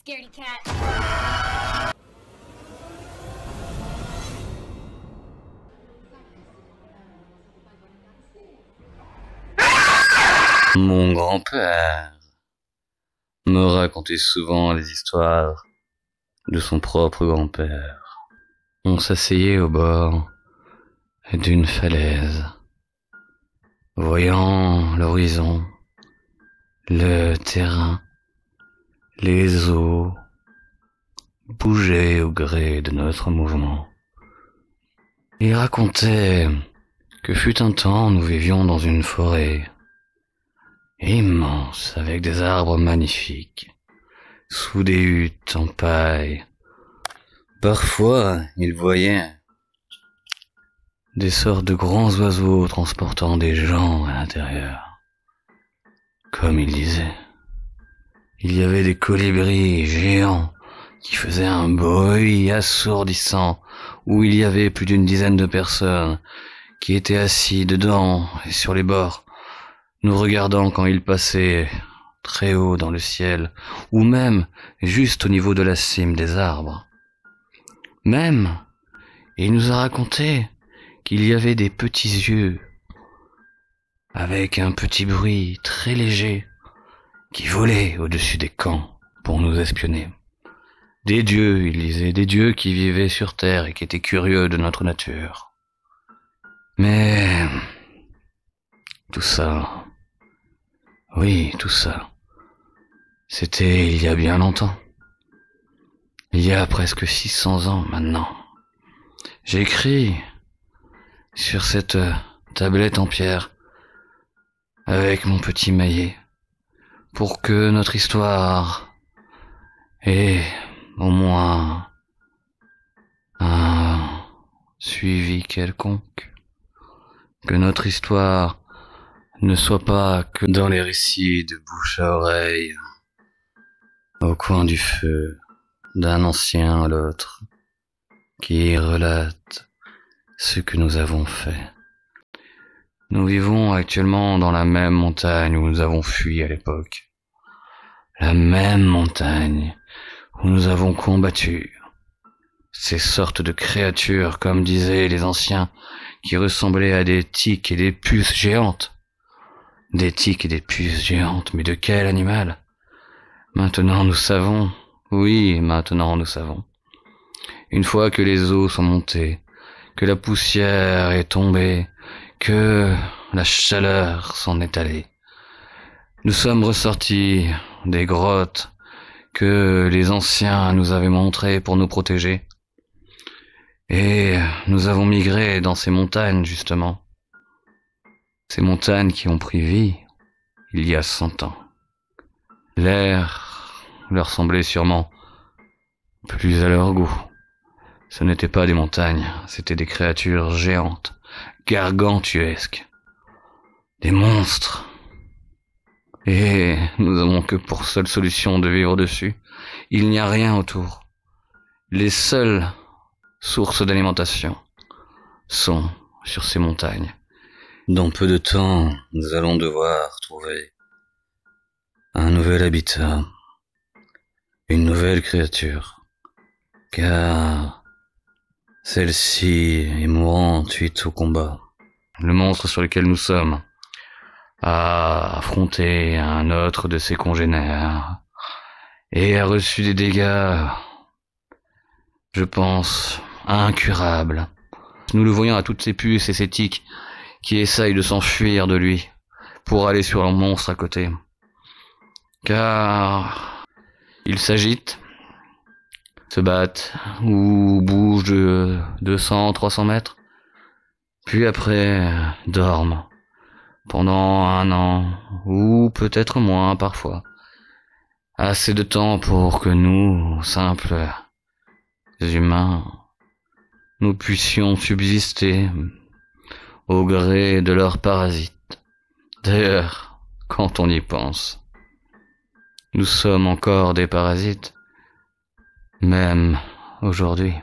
Scaredy cat. Mon grand-père me racontait souvent les histoires de son propre grand-père. On s'asseyait au bord d'une falaise, voyant l'horizon, le terrain, les eaux bouger au gré de notre mouvement. Il racontait que fut un temps nous vivions dans une forêt immense avec des arbres magnifiques, sous des huttes en paille. Parfois, il voyait des sortes de grands oiseaux transportant des gens à l'intérieur. Comme il disait, il y avait des colibris géants qui faisaient un bruit assourdissant, où il y avait plus d'une dizaine de personnes qui étaient assis dedans et sur les bords, nous regardant quand ils passaient très haut dans le ciel, ou même juste au niveau de la cime des arbres. Même, il nous a raconté qu'il y avait des petits yeux, avec un petit bruit très léger, qui volaient au-dessus des camps pour nous espionner. Des dieux, il disait, des dieux qui vivaient sur terre et qui étaient curieux de notre nature. Mais tout ça, oui, tout ça, c'était il y a bien longtemps. Il y a presque 600 ans maintenant. J'ai écrit sur cette tablette en pierre avec mon petit maillet pour que notre histoire ait au moins un suivi quelconque, que notre histoire ne soit pas que dans les récits de bouche à oreille, au coin du feu, d'un ancien à l'autre, qui relate ce que nous avons fait. Nous vivons actuellement dans la même montagne où nous avons fui à l'époque. La même montagne où nous avons combattu ces sortes de créatures, comme disaient les anciens, qui ressemblaient à des tiques et des puces géantes. Des tiques et des puces géantes, mais de quel animal? Maintenant nous savons, oui, maintenant nous savons. Une fois que les eaux sont montées, que la poussière est tombée, que la chaleur s'en est allée, nous sommes ressortis des grottes que les anciens nous avaient montrées pour nous protéger. Et nous avons migré dans ces montagnes, justement. Ces montagnes qui ont pris vie il y a 100 ans. L'air leur semblait sûrement plus à leur goût. Ce n'étaient pas des montagnes, c'étaient des créatures géantes, gargantuesques, des monstres. Et nous n'avons que pour seule solution de vivre dessus. Il n'y a rien autour. Les seules sources d'alimentation sont sur ces montagnes. Dans peu de temps, nous allons devoir trouver un nouvel habitat, une nouvelle créature, car celle-ci est mourante suite au combat. Le monstre sur lequel nous sommes a affronté un autre de ses congénères et a reçu des dégâts, je pense, incurables. Nous le voyons à toutes ces puces et ces tiques qui essayent de s'enfuir de lui pour aller sur le monstre à côté. Car ils s'agitent, se battent ou bougent de 200, 300 mètres, puis après dorment pendant 1 an, ou peut-être moins parfois. Assez de temps pour que nous, simples humains, nous puissions subsister au gré de leurs parasites. D'ailleurs, quand on y pense, nous sommes encore des parasites, même aujourd'hui.